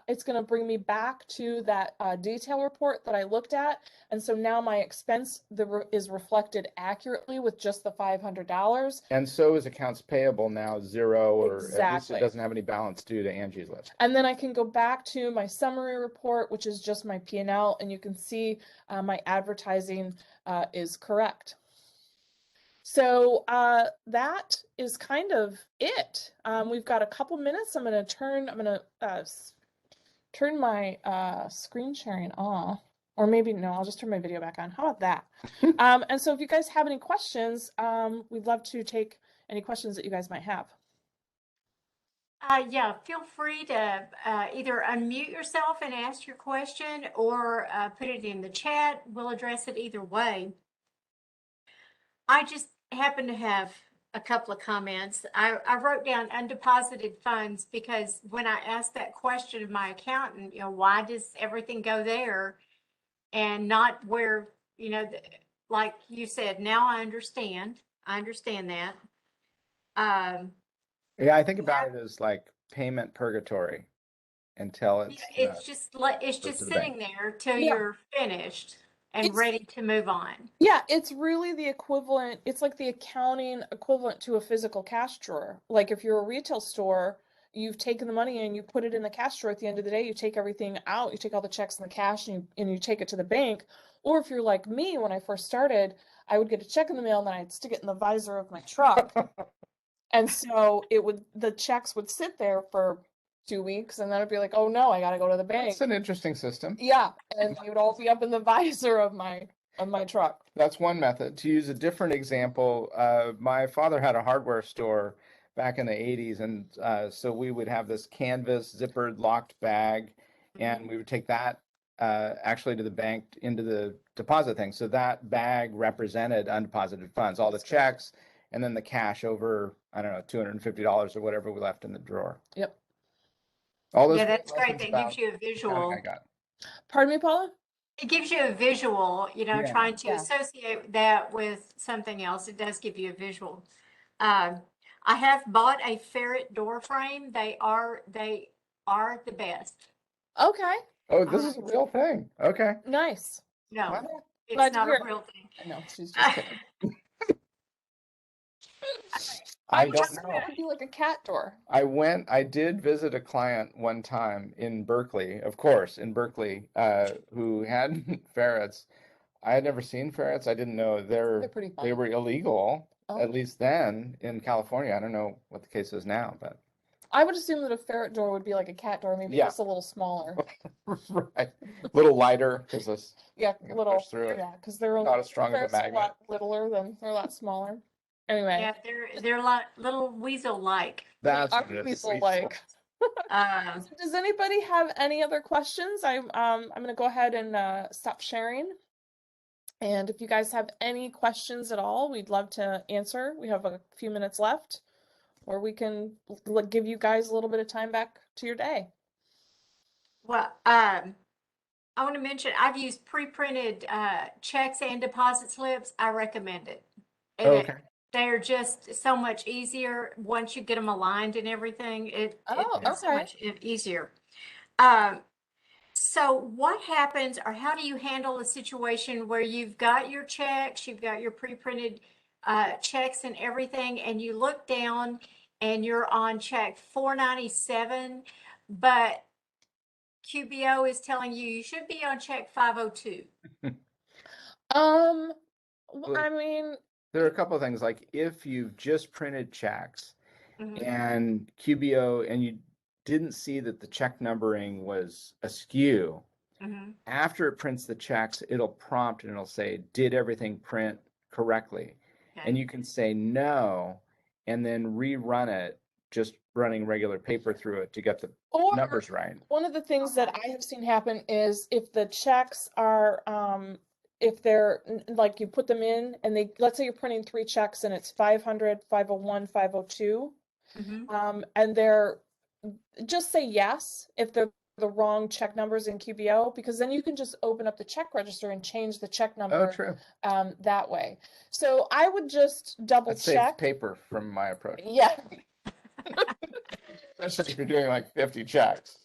[SPEAKER 1] it's going to bring me back to that detail report that I looked at. And so now my expense is reflected accurately with just the $500.
[SPEAKER 5] And so is accounts payable now zero, or at least
[SPEAKER 1] Exactly.
[SPEAKER 5] it doesn't have any balance due to Angie's list.
[SPEAKER 1] And then I can go back to my summary report, which is just my P&L, and you can see my advertising is correct. So that is kind of it. We've got a couple minutes. I'm going to turn my screen sharing off, or maybe no, I'll just turn my video back on. How about that? And so if you guys have any questions, we'd love to take any questions that you guys might have.
[SPEAKER 3] Yeah, feel free to either unmute yourself and ask your question or put it in the chat. We'll address it either way. I just happen to have a couple of comments. I wrote down undeposited funds because when I asked that question of my accountant, why does everything go there and not where, like you said, now I understand. I understand that.
[SPEAKER 5] Yeah, I think about it as like payment purgatory until it's
[SPEAKER 3] It's
[SPEAKER 5] goes
[SPEAKER 3] just
[SPEAKER 5] to the
[SPEAKER 3] sitting there till
[SPEAKER 1] Yeah.
[SPEAKER 3] you're finished and
[SPEAKER 1] It's-
[SPEAKER 3] ready to move on.
[SPEAKER 1] Yeah, it's really the equivalent. It's like the accounting equivalent to a physical cash drawer. Like if you're a retail store, you've taken the money and you put it in the cash drawer. At the end of the day, you take everything out. You take all the checks and the cash and you take it to the bank. Or if you're like me, when I first started, I would get a check in the mail and then I'd stick it in the visor of my truck. And so the checks would sit there for 2 weeks and then it'd be like, oh no, I got to go to the bank.
[SPEAKER 5] It's an interesting system.
[SPEAKER 1] Yeah, and they would all be up in the visor of my truck.
[SPEAKER 5] That's one method. To use a different example, my father had a hardware store back in the 80s, and so we would have this canvas zippered locked bag, and we would take that actually to the bank into the deposit thing. So that bag represented undeposited funds, all the checks, and then the cash over, I don't know, $250 or whatever we left in the drawer.
[SPEAKER 1] Yep.
[SPEAKER 5] All those
[SPEAKER 3] Yeah, that's great.
[SPEAKER 5] lessons
[SPEAKER 3] That
[SPEAKER 5] about
[SPEAKER 3] gives you a
[SPEAKER 5] accounting
[SPEAKER 3] visual.
[SPEAKER 5] I got.
[SPEAKER 1] Pardon me, Paula?
[SPEAKER 3] It gives you a visual,
[SPEAKER 5] Yeah.
[SPEAKER 3] trying to
[SPEAKER 1] Yeah.
[SPEAKER 3] associate that with something else. It does give you a visual. I have bought a ferret door frame. They are the best.
[SPEAKER 1] Okay,
[SPEAKER 5] Oh, this is a real thing. Okay.
[SPEAKER 1] nice.
[SPEAKER 3] No,
[SPEAKER 5] Wow.
[SPEAKER 3] it's
[SPEAKER 1] Glad to
[SPEAKER 3] not
[SPEAKER 1] hear
[SPEAKER 3] a
[SPEAKER 1] it.
[SPEAKER 3] real thing.
[SPEAKER 1] I know, she's just kidding.
[SPEAKER 5] I
[SPEAKER 1] was
[SPEAKER 5] don't
[SPEAKER 1] guessing
[SPEAKER 5] know.
[SPEAKER 1] it would be like a cat door.
[SPEAKER 5] I did visit a client one time in Berkeley, of course, in Berkeley, who had ferrets. I had never seen ferrets. I didn't know
[SPEAKER 1] They're pretty fun.
[SPEAKER 5] they were illegal,
[SPEAKER 1] Oh.
[SPEAKER 5] at least then in California. I don't know what the case is now, but
[SPEAKER 1] I would assume that a ferret door would be like a cat door, maybe
[SPEAKER 5] Yeah.
[SPEAKER 1] just a little smaller.
[SPEAKER 5] Right. Little lighter because this
[SPEAKER 1] Yeah,
[SPEAKER 5] you can
[SPEAKER 1] little.
[SPEAKER 5] push through it.
[SPEAKER 1] Yeah, because they're
[SPEAKER 5] Not as strong of a
[SPEAKER 1] ferrets are
[SPEAKER 5] magnet.
[SPEAKER 1] lot littler than they're a lot smaller. Anyway,
[SPEAKER 3] Yeah, they're like little weasel-like.
[SPEAKER 5] That's
[SPEAKER 1] are
[SPEAKER 5] what it is,
[SPEAKER 1] weasel-like. So does anybody have any other questions? I'm gonna go ahead and stop sharing. And if you guys have any questions at all, we'd love to answer. We have a few minutes left, or we can give you guys a little bit of time back to your day.
[SPEAKER 3] Well, I want to mention I've used pre-printed checks and deposit slips. I recommend it. And
[SPEAKER 5] Okay.
[SPEAKER 3] they're just so much easier once you get them aligned and everything. It's so
[SPEAKER 1] Okay.
[SPEAKER 3] much easier. So what happens, or how do you handle a situation where you've got your checks, you've got your pre-printed checks and everything, and you look down and you're on check 497, but QBO is telling you you should be on check 502.
[SPEAKER 1] I mean,
[SPEAKER 5] There are a couple of things, like if you've just printed checks
[SPEAKER 3] Mhm.
[SPEAKER 5] and QBO and you didn't see that the check numbering was askew,
[SPEAKER 3] Mhm.
[SPEAKER 5] after it prints the checks, it'll prompt and it'll say, did everything print correctly?
[SPEAKER 3] Okay.
[SPEAKER 5] And you can say no, and then rerun it, just running regular paper through it to get the
[SPEAKER 1] or
[SPEAKER 5] numbers right.
[SPEAKER 1] one of the things that
[SPEAKER 3] Okay.
[SPEAKER 1] I have seen happen is if the checks are, if they're like you put them in and they, let's say you're printing 3 checks and it's 500, 501, 502,
[SPEAKER 3] Mhm.
[SPEAKER 1] and they're, just say yes if they're the wrong check numbers in QBO, because then you can just open up the check register and change the check
[SPEAKER 5] Oh,
[SPEAKER 1] number
[SPEAKER 5] true.
[SPEAKER 1] that way. So I would just double
[SPEAKER 5] That saves
[SPEAKER 1] check.
[SPEAKER 5] paper from my approach,
[SPEAKER 1] Yeah.
[SPEAKER 5] especially if you're doing like 50 checks.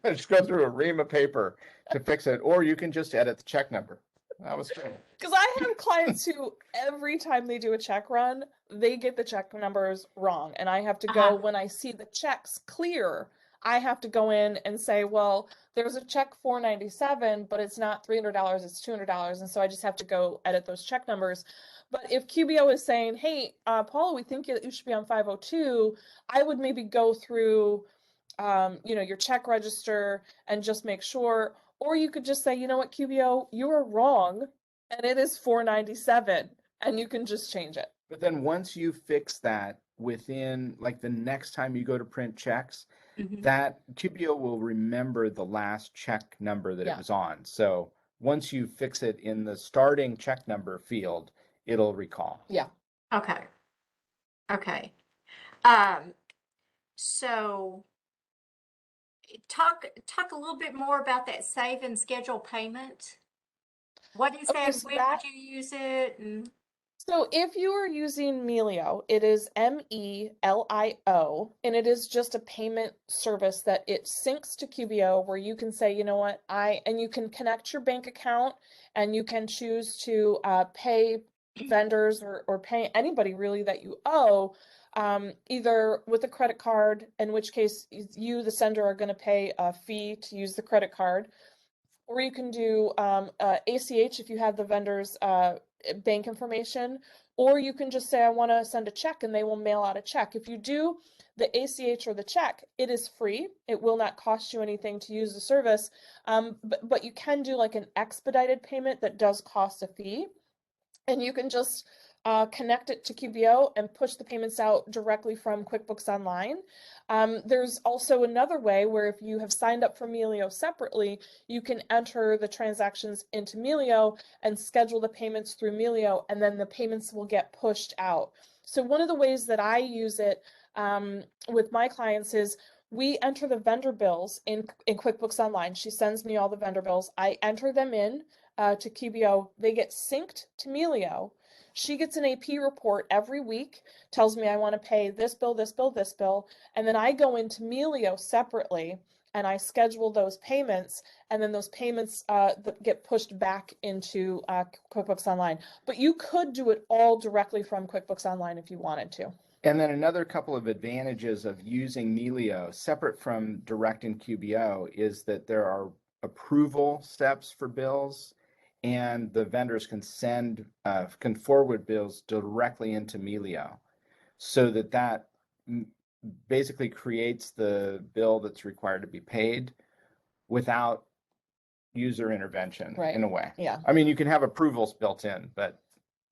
[SPEAKER 5] Just go through a ream of paper to fix it, or you can just edit the check number. That was true.
[SPEAKER 1] Because I have clients who every time they do a check run, they get the check numbers wrong. And I have to go, when I see the checks clear, I have to go in and say, well, there's a check 497, but it's not $300, it's $200. And so I just have to go edit those check numbers. But if QBO is saying, hey, Paula, we think you should be on 502, I would maybe go through, your check register and just make sure. Or you could just say, you know what, QBO, you are wrong, and it is 497, and you can just change it.
[SPEAKER 5] But then once you fix that within, like the next time you go to print checks,
[SPEAKER 3] Mhm.
[SPEAKER 5] that QBO will remember the last check number that
[SPEAKER 1] Yeah.
[SPEAKER 5] it was on. So once you fix it in the starting check number field, it'll recall.
[SPEAKER 1] Yeah.
[SPEAKER 3] Okay. Okay. So talk a little bit more about that save and schedule payment. What is
[SPEAKER 1] Okay,
[SPEAKER 3] that?
[SPEAKER 1] so
[SPEAKER 3] When would you use it? And
[SPEAKER 1] So if you are using Melio, it is MELIO, and it is just a payment service that it syncs to QBO where you can say, you know what, and you can connect your bank account and you can choose to pay vendors or pay anybody really that you owe, either with a credit card, in which case you, the sender, are going to pay a fee to use the credit card, or you can do ACH if you have the vendor's bank information, or you can just say, I want to send a check, and they will mail out a check. If you do the ACH or the check, it is free. It will not cost you anything to use the service, but you can do like an expedited payment that does cost a fee. And you can just connect it to QBO and push the payments out directly from QuickBooks Online. There's also another way where if you have signed up for Melio separately, you can enter the transactions into Melio and schedule the payments through Melio, and then the payments will get pushed out. So one of the ways that I use it with my clients is we enter the vendor bills in QuickBooks Online. She sends me all the vendor bills. I enter them in to QBO. They get synced to Melio. She gets an AP report every week, tells me I want to pay this bill, this bill, this bill, and then I go into Melio separately and I schedule those payments, and then those payments get pushed back into QuickBooks Online. But you could do it all directly from QuickBooks Online if you wanted to.
[SPEAKER 5] And then another couple of advantages of using Melio separate from direct in QBO is that there are approval steps for bills, and the vendors can can forward bills directly into Melio, so that basically creates the bill that's required to be paid without user intervention
[SPEAKER 1] Right.
[SPEAKER 5] in a way.
[SPEAKER 1] Yeah.
[SPEAKER 5] I mean, you can have approvals built in, but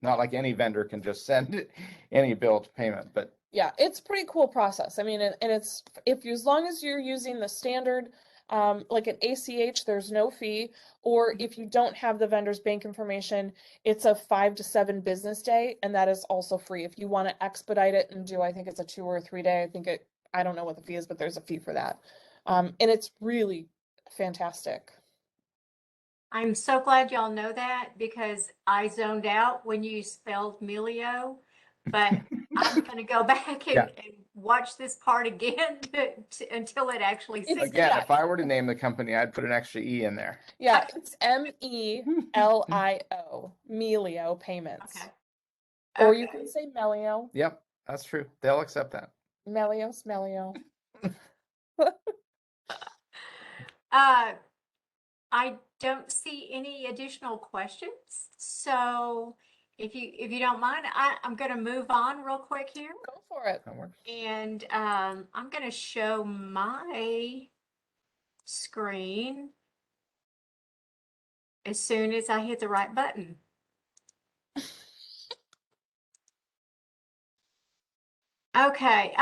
[SPEAKER 5] not like any vendor can just send any bill to payment. But
[SPEAKER 1] Yeah, it's pretty cool process. I mean, and it's as long as you're using the standard, like an ACH, there's no fee. Or if you don't have the vendor's bank information, it's a 5 to 7 business day, and that is also free. If you want to expedite it and do, I think it's a 2 or 3 day. I don't know what the fee is, but there's a fee for that. And it's really fantastic.
[SPEAKER 3] I'm so glad y'all know that because I zoned out when you spelled Melio, but I'm going to go back
[SPEAKER 5] Yeah.
[SPEAKER 3] and watch this part again until it actually
[SPEAKER 1] It's-
[SPEAKER 3] sinks
[SPEAKER 5] again,
[SPEAKER 3] in.
[SPEAKER 5] if I were to name the company, I'd put an extra E in there.
[SPEAKER 1] Yeah, it's MELIO, Melio Payments.
[SPEAKER 3] Okay.
[SPEAKER 1] Or you
[SPEAKER 3] Okay.
[SPEAKER 1] can say Melio,
[SPEAKER 5] Yep, that's true. They'll accept that.
[SPEAKER 1] Melio, Smelio.
[SPEAKER 3] I don't see any additional questions. So if you don't mind, I'm going to move on real quick here.
[SPEAKER 1] Go for it.
[SPEAKER 5] That works.
[SPEAKER 3] And I'm going to show my screen as soon as I hit the right button. Okay,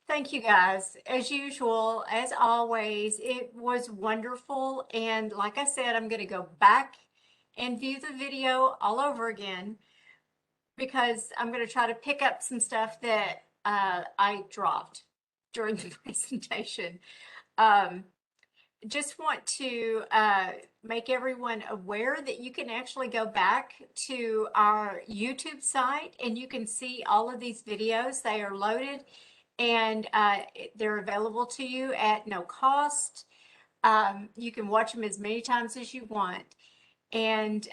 [SPEAKER 3] thank you guys. As usual, as always, it was wonderful. And like I said, I'm going to go back and view the video all over again because I'm going to try to pick up some stuff that I dropped during the presentation. Just want to make everyone aware that you can actually go back to our YouTube site and you can see all of these videos. They are loaded and they're available to you at no cost. You can watch them as many times as you want. And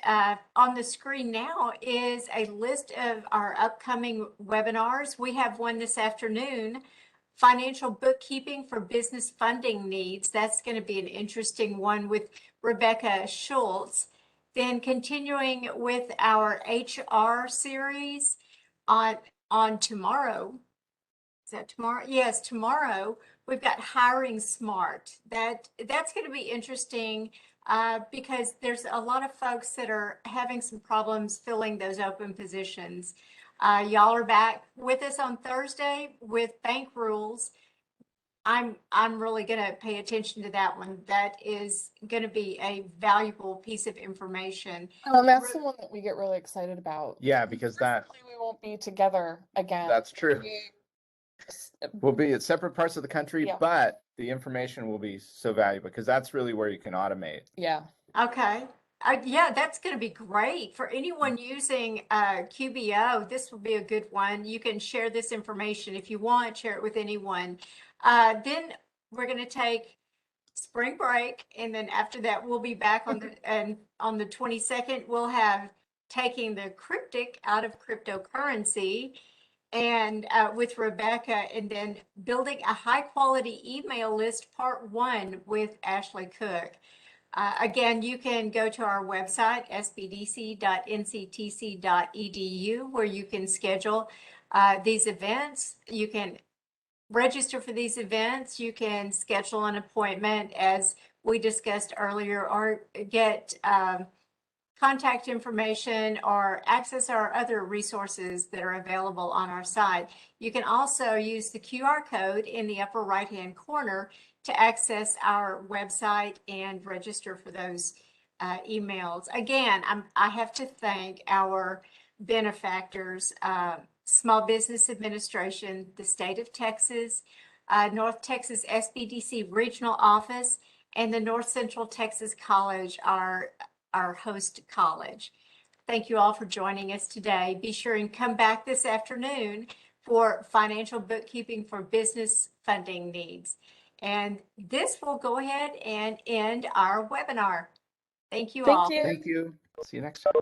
[SPEAKER 3] on the screen now is a list of our upcoming webinars. We have one this afternoon, Financial Bookkeeping for Business Funding Needs. That's going to be an interesting one with Rebecca Schultz. Then continuing with our HR series on tomorrow. Is that tomorrow? Yes, tomorrow we've got Hiring Smart. That's going to be interesting because there's a lot of folks that are having some problems filling those open positions. Y'all are back with us on Thursday with bank rules. I'm really going to pay attention to that one. That is going to be a valuable piece of information.
[SPEAKER 1] That's the one that we get really excited about.
[SPEAKER 5] Yeah, because that
[SPEAKER 1] Unfortunately, we won't be together again.
[SPEAKER 5] that's true. We'll be at separate parts of the country,
[SPEAKER 1] Yeah.
[SPEAKER 5] but the information will be so valuable because that's really where you can automate.
[SPEAKER 1] Yeah.
[SPEAKER 3] Okay. Yeah, that's going to be great for anyone using QBO. This will be a good one. You can share this information if you want, share it with anyone. Then we're going to take spring break, and then after that, we'll be back on the 22nd. We'll have taking the cryptic out of cryptocurrency, and with Rebecca, and then building a high quality email list, part 1 with Ashley Cook. Again, you can go to our website, sbdc.nctc.edu, where you can schedule these events. You can register for these events. You can schedule an appointment, as we discussed earlier, or get contact information or access our other resources that are available on our site. You can also use the QR code in the upper right-hand corner to access our website and register for those emails. Again, I have to thank our benefactors, Small Business Administration, the state of Texas, North Texas SBDC Regional Office, and the North Central Texas College, our host college. Thank you all for joining us today. Be sure and come back this afternoon for Financial Bookkeeping for Business Funding Needs. And this will go ahead and end our webinar. Thank you all.
[SPEAKER 1] Thank you.
[SPEAKER 5] Thank you. See you next time.